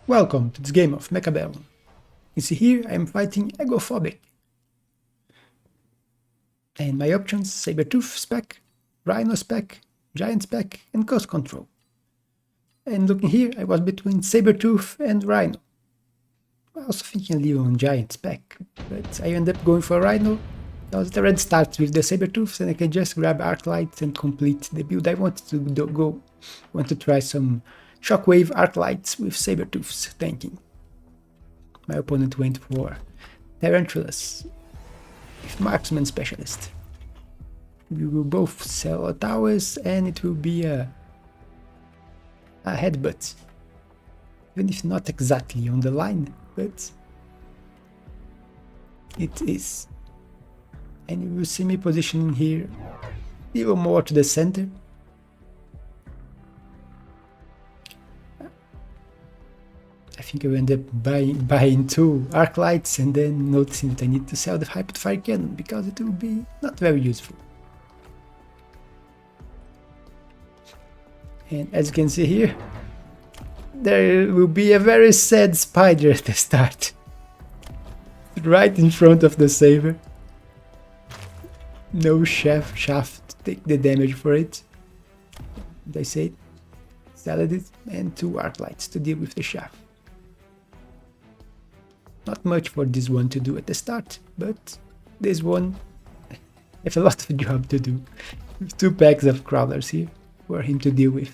Welcome to this game of Mechabellum. You see here I am fighting Egophobic. And my options: Sabertooth spec, Rhino spec, Giant spec and Cost Control. And looking here I was between Sabertooth and Rhino. I also thinking leave on Giant spec, but I end up going for Rhino because the red starts with the Sabertooth and I can just grab Arclights and complete the build I wanted to want to try some Shockwave Arclights with Sabertooth's tanking. My opponent went for Tarantulas with Marksman Specialist. We will both sell towers and it will be a headbutt. Even if not exactly on the line, but it is. And you will see me positioning here even more to the center. I think I will end up buying two Arclights and then noticing that I need to sell the Hyped Fire Cannon because it will be not very useful. And as you can see here, there will be a very sad spider at the start. Right in front of the Saber. No shaft to take the damage for it. As I said, salad it and two Arclights to deal with the shaft. Not much for this one to do at the start, but this one has a lot of job to do. With two packs of crawlers here for him to deal with.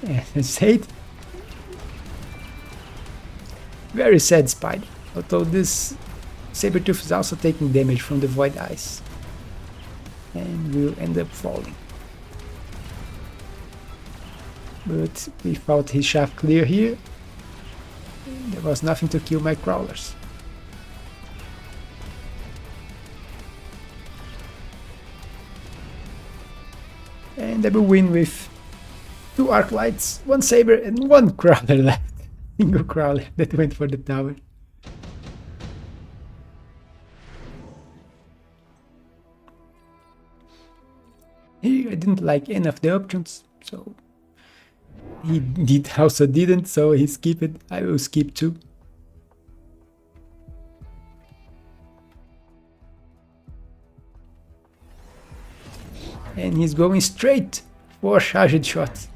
And as I said, very sad spider, although this Sabertooth is also taking damage from the Void Eyes and will end up falling. But without his shaft clear here, there was nothing to kill my crawlers. And I will win with two Arclights, one Saber and one crawler left. Single crawler that went for the tower. Here I didn't like any of the options, so he also didn't, so he skipped it. I will skip too. And he's going straight for charged shot.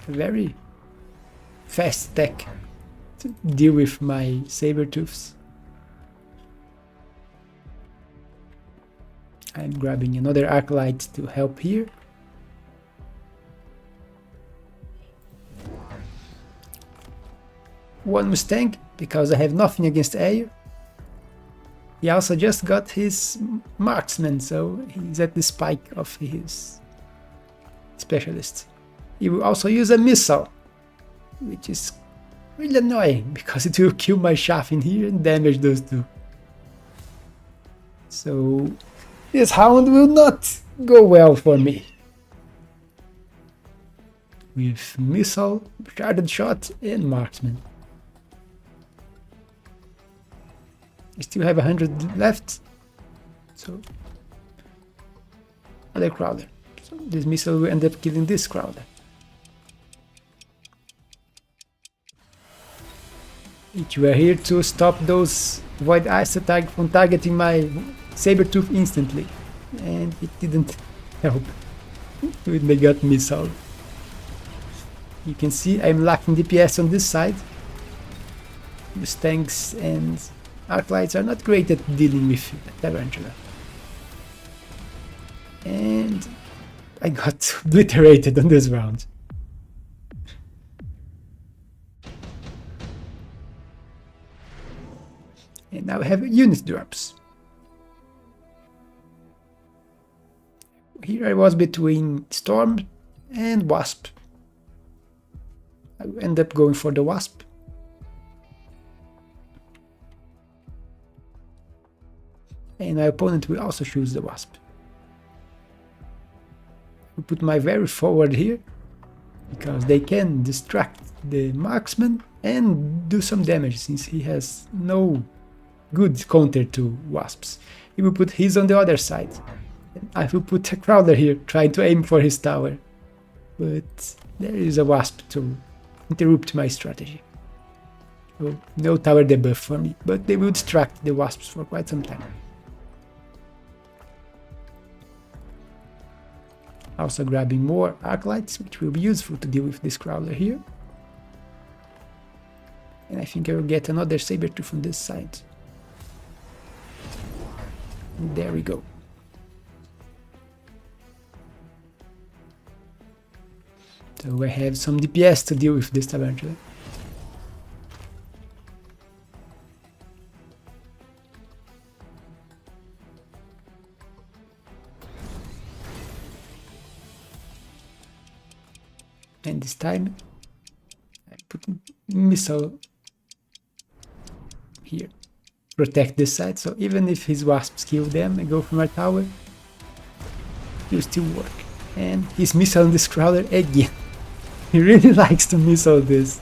A very fast tech to deal with my Sabertooths. I'm grabbing another Arclight to help here. One Mustang, because I have nothing against air. He also just got his Marksman, so he's at the spike of his Specialist. He will also use a missile, which is really annoying, because it will kill my shaft in here and damage those two. So this round will not go well for me. With missile, charged shot and Marksman. I still have 100 left, so another crawler. So this missile will end up killing this crawler. We are here to stop those Void Eyes attack from targeting my Sabertooth instantly, and it didn't help when they got missile. You can see I'm lacking DPS on this side. Mustangs and Arclights are not great at dealing with Tarantula. And I got obliterated on this round. And now I have unit drops. Here I was between Storm and Wasp. I will end up going for the Wasp. And my opponent will also choose the Wasp. I put my very forward here, because they can distract the Marksman and do some damage, since he has no good counter to wasps. He will put his on the other side. And I will put a crawler here, trying to aim for his tower. But there is a wasp to interrupt my strategy. So no tower debuff for me, but they will distract the wasps for quite some time. Also grabbing more arc lights, which will be useful to deal with this crawler here. And I think I will get another saber-tooth on this side. And there we go. So I have some DPS to deal with this tarantula. And this time I put missile here, protect this side, so even if his wasps kill them and go for my tower, it will still work. And he's missiling this crawler again. He really likes to missile this.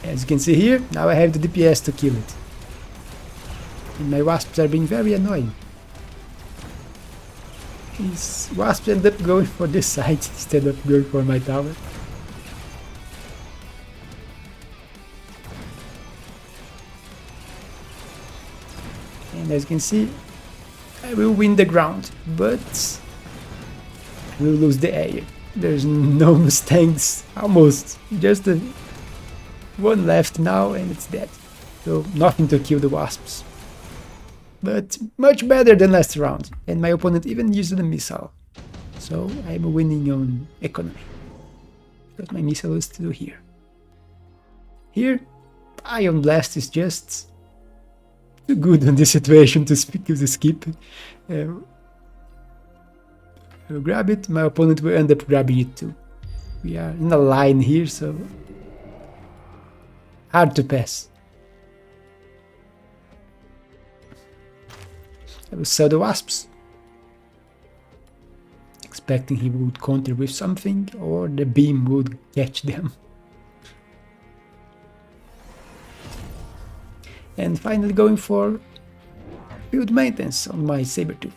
As you can see here, now I have the DPS to kill it. And my wasps are being very annoying. These wasps end up going for this side instead of going for my tower. And as you can see, I will win the ground, but we'll lose the air. There's no Mustangs, almost. Just one left now and it's dead. So nothing to kill the wasps. But much better than last round, and my opponent even used the missile. So I'm winning on economy. But my missile is still here. Here, Ion Blast is just too good in this situation to skip. I'll grab it, my opponent will end up grabbing it too. We are in a line here, so hard to pass. I will sell the wasps, expecting he would counter with something or the beam would catch them. And finally going for field maintenance on my saber-tooth.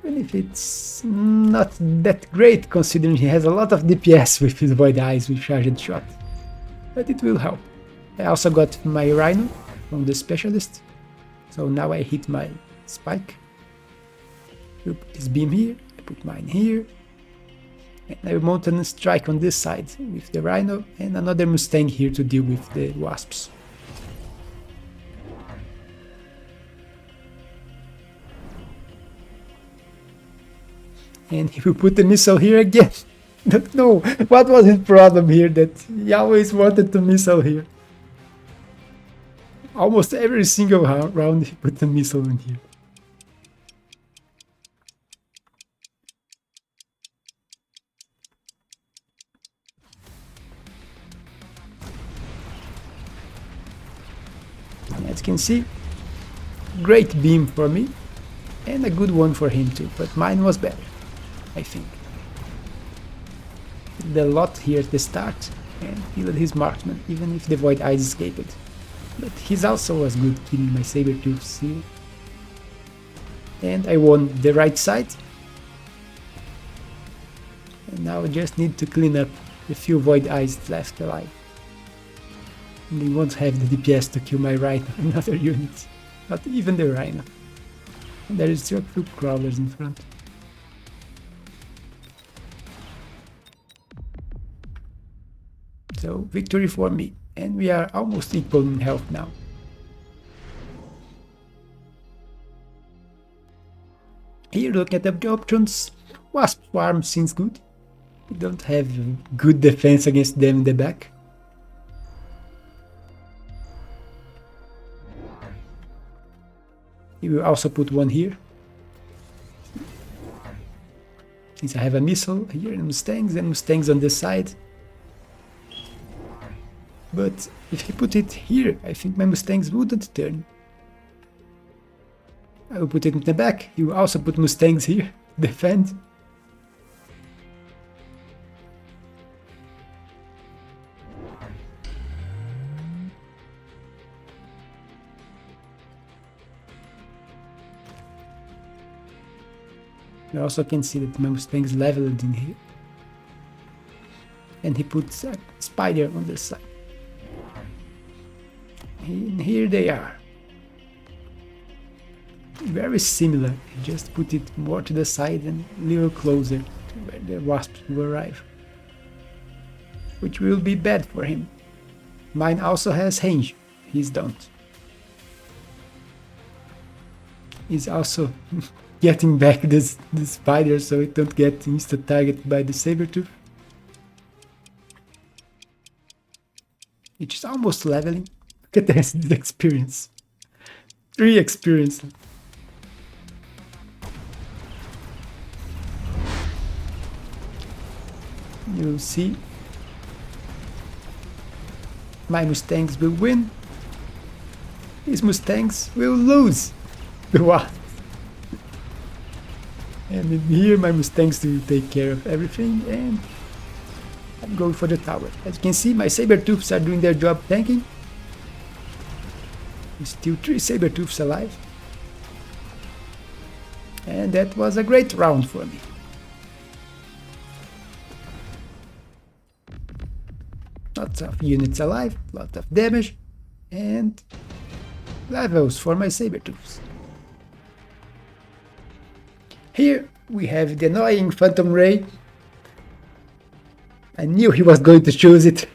Even if it's not that great considering he has a lot of DPS with his void eyes with charged shot. But it will help. I also got my rhino from the specialist. So now I hit my spike. You put his beam here, I put mine here. And I will mount a strike on this side with the rhino and another Mustang here to deal with the wasps. And he will put the missile here again. No, what was his problem here that he always wanted to missile here? Almost every single round he put the missile in here. And as you can see, great beam for me and a good one for him too, but mine was better, I think. Did a lot here at the start and killed his marksman, even if the void eyes escaped. But his also was good killing my saber-tooths here. And I won the right side. And now I just need to clean up the few void eyes left alive. And they won't have the DPS to kill my rhino, another unit. Not even the rhino. And there is still a few crawlers in front. So victory for me. And we are almost equal in health now. Here, look at the options. Wasp Swarm seems good. We don't have good defense against them in the back. You will also put one here. Since I have a missile here and Mustangs on this side. But if he put it here, I think my Mustangs wouldn't turn. I will put it in the back. He will also put Mustangs here, defend. You also can see that my Mustang's leveled in here. And he puts a spider on the side. And here they are. Very similar, just put it more to the side and a little closer to where the wasps will arrive. Which will be bad for him. Mine also has range, his don't. He's also getting back the spider so it don't get insta-targeted by the saber-tooth. Which is almost leveling. Look at this experience. 3 experience. You'll see. My Mustangs will win. His Mustangs will lose. Wow. And in here my Mustangs will take care of everything, and I'm going for the tower. As you can see, my saber-tooths are doing their job tanking. There's still 3 saber-tooths alive. And that was a great round for me. Lots of units alive, lots of damage, and levels for my saber-tooths. Here we have the annoying Phantom Ray. I knew he was going to choose it.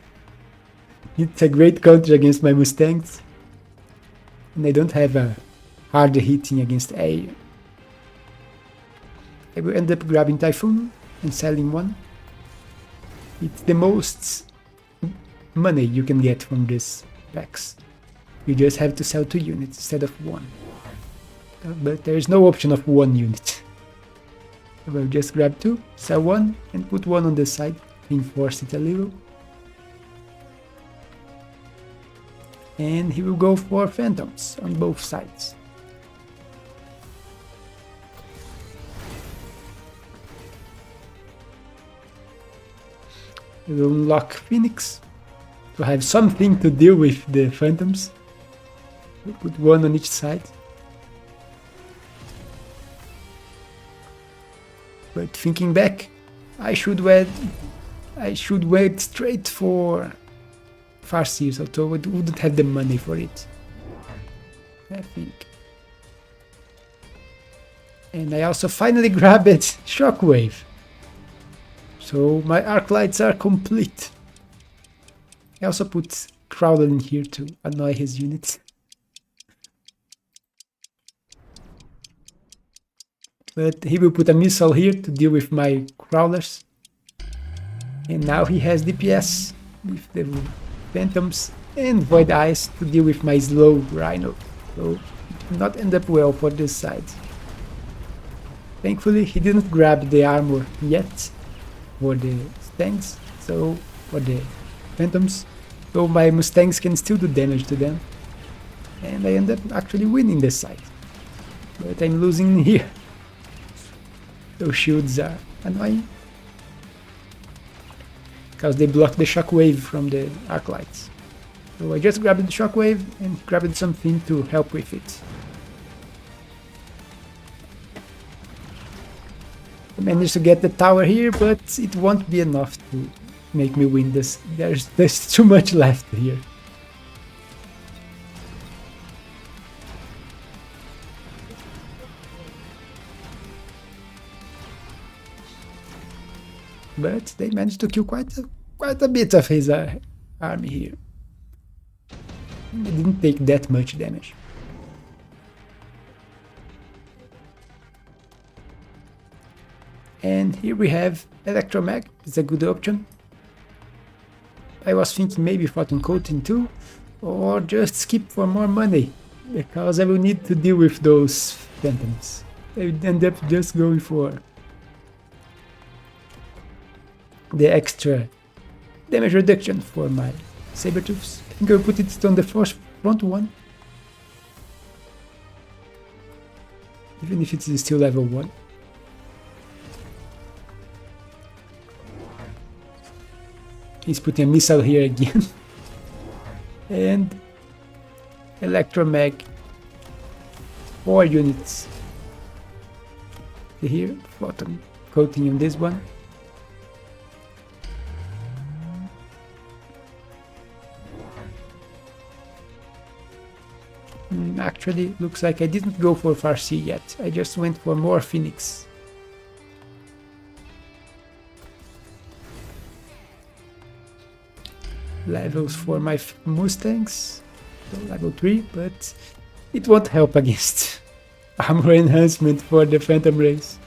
It's a great counter against my Mustangs. And I don't have a harder hitting against air. I will end up grabbing Typhoon and selling one. It's the most money you can get from this packs. You just have to sell 2 units instead of 1. But there is no option of 1 unit. I will just grab 2, sell 1, and put 1 on the side, reinforce it a little. And he will go for phantoms on both sides. We will unlock Phoenix to have something to deal with the phantoms. We'll put 1 on each side. But thinking back, I should wait straight for Farseers, although I wouldn't have the money for it, I think. And I also finally grabbed Shockwave. So my arc lights are complete. I also put Crowler in here to annoy his units. But he will put a missile here to deal with my crawlers. And now he has DPS with the phantoms and void eyes to deal with my slow rhino. So it will not end up well for this side. Thankfully he didn't grab the armor yet for the Mustangs, so for the phantoms. So my Mustangs can still do damage to them. And I end up actually winning this side. But I'm losing here. Those shields are annoying because they block the shockwave from the arc lights. So I just grabbed the shockwave and grabbed something to help with it. I managed to get the tower here, but it won't be enough to make me win this. There's too much left here. But they managed to kill quite a bit of his army here. They didn't take that much damage. And here we have Electromag. It's a good option. I was thinking maybe Photon Coating too, or just skip for more money, because I will need to deal with those phantoms. I would end up just going for the extra damage reduction for my saber-tooths. I think I'll put it on the front one, even if it's still level 1. He's putting a missile here again. And Electromag 4 units. Here, bottom coating on this one. Actually, looks like I didn't go for Farseer yet. I just went for more Phoenix. Levels for my Mustangs. So level 3, but it won't help against armor enhancement for the Phantom Race.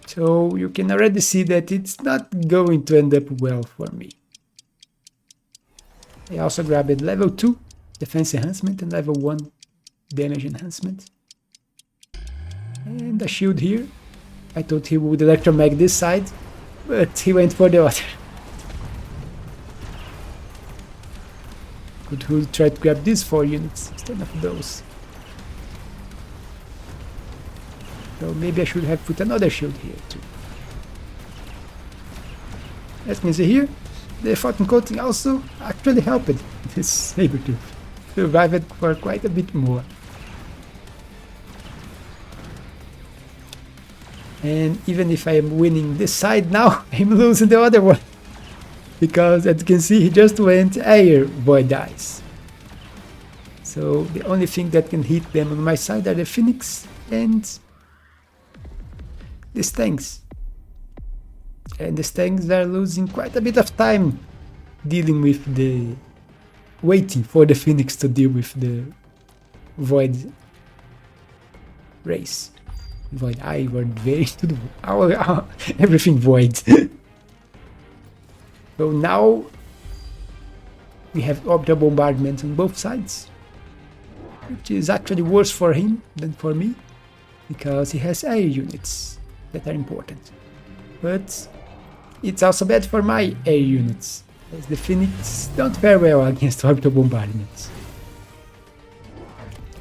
So you can already see that it's not going to end up well for me. I also grabbed level 2 defense enhancement and level 1 damage enhancement. And a shield here. I thought he would electromag this side, but he went for the other. Could try to grab these 4 units instead of those. So maybe I should have put another shield here too. As you can see here, the Photon Coating also actually helped this Sabertooth survive it for quite a bit more. And even if I am winning this side now, I'm losing the other one. Because as you can see, he just went air void eyes. So the only thing that can hit them on my side are the Phoenix and the Stangs. And the Stangs are losing quite a bit of time dealing with the... waiting for the Phoenix to deal with the void race. Void eye, void vein, everything void. So now we have orbital bombardment on both sides, which is actually worse for him than for me, because he has air units that are important. But it's also bad for my air units, as the Phoenix don't fare well against orbital bombardments.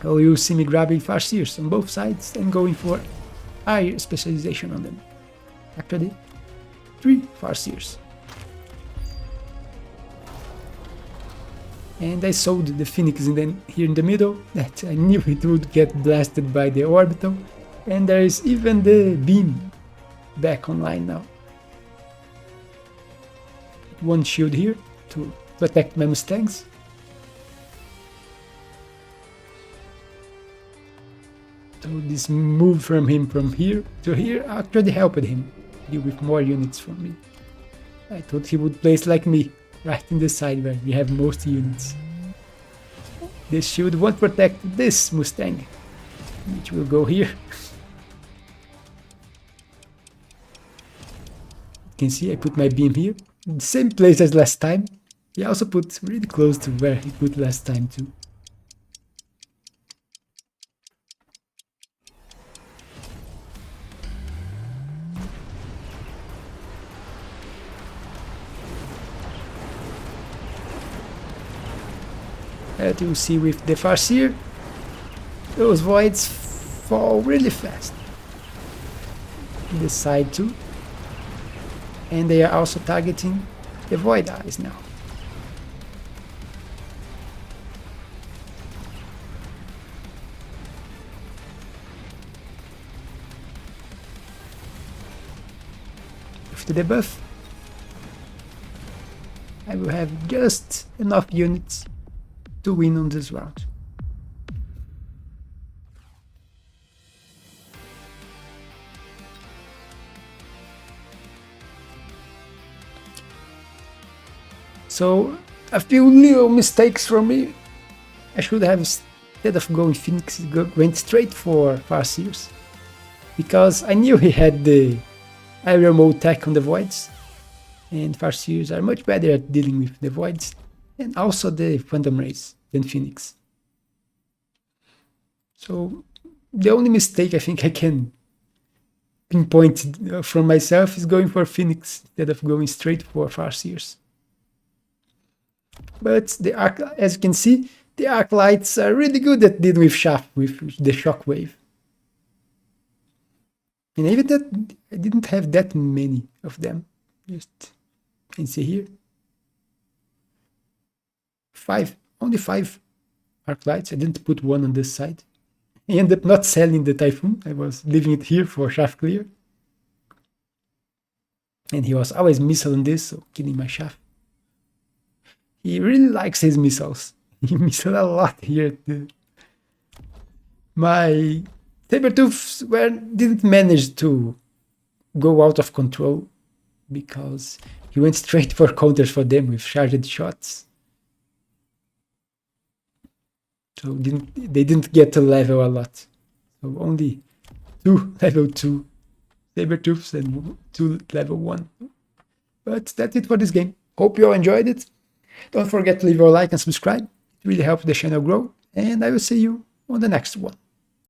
So you see me grabbing Farseers on both sides and going for air specialization on them. Actually, 3 Farseers. And I sold the Phoenix here in the middle, that I knew it would get blasted by the orbital. And there is even the beam back online now. 1 shield here to protect my Mustangs. So this move from him from here to here actually helped him deal with more units from me. I thought he would place like me, right in the side where we have most units. This shield won't protect this Mustang, which will go here. You can see I put my beam here, in the same place as last time. He also put really close to where he put last time too. As you see with the Farseer, those voids fall really fast. This side too. And they are also targeting the void eyes now. With the debuff, I will have just enough units to win on this round. So a few little mistakes from me. I should have, instead of going Phoenix, went straight for Farseers, because I knew he had the aerial mode tech on the voids, and Farseers are much better at dealing with the voids and also the Phantom Race than Phoenix. So the only mistake I think I can pinpoint from myself is going for Phoenix instead of going straight for Farseers. But the as you can see, the arc lights are really good at dealing with the shockwave. And even that, I didn't have that many of them. Just, you can see here. Only 5 arc lights. I didn't put one on this side. I ended up not selling the Typhoon. I was leaving it here for shaft clear. And he was always missile on this, so killing my shaft. He really likes his missiles. He missile a lot here. My Sabertooths didn't manage to go out of control because he went straight for counters for them with charged shots. So they didn't get to level a lot. So only 2 level 2 Sabertooths and 2 level 1. But that's it for this game. Hope you all enjoyed it. Don't forget to leave a like and subscribe. It really helps the channel grow. And I will see you on the next one.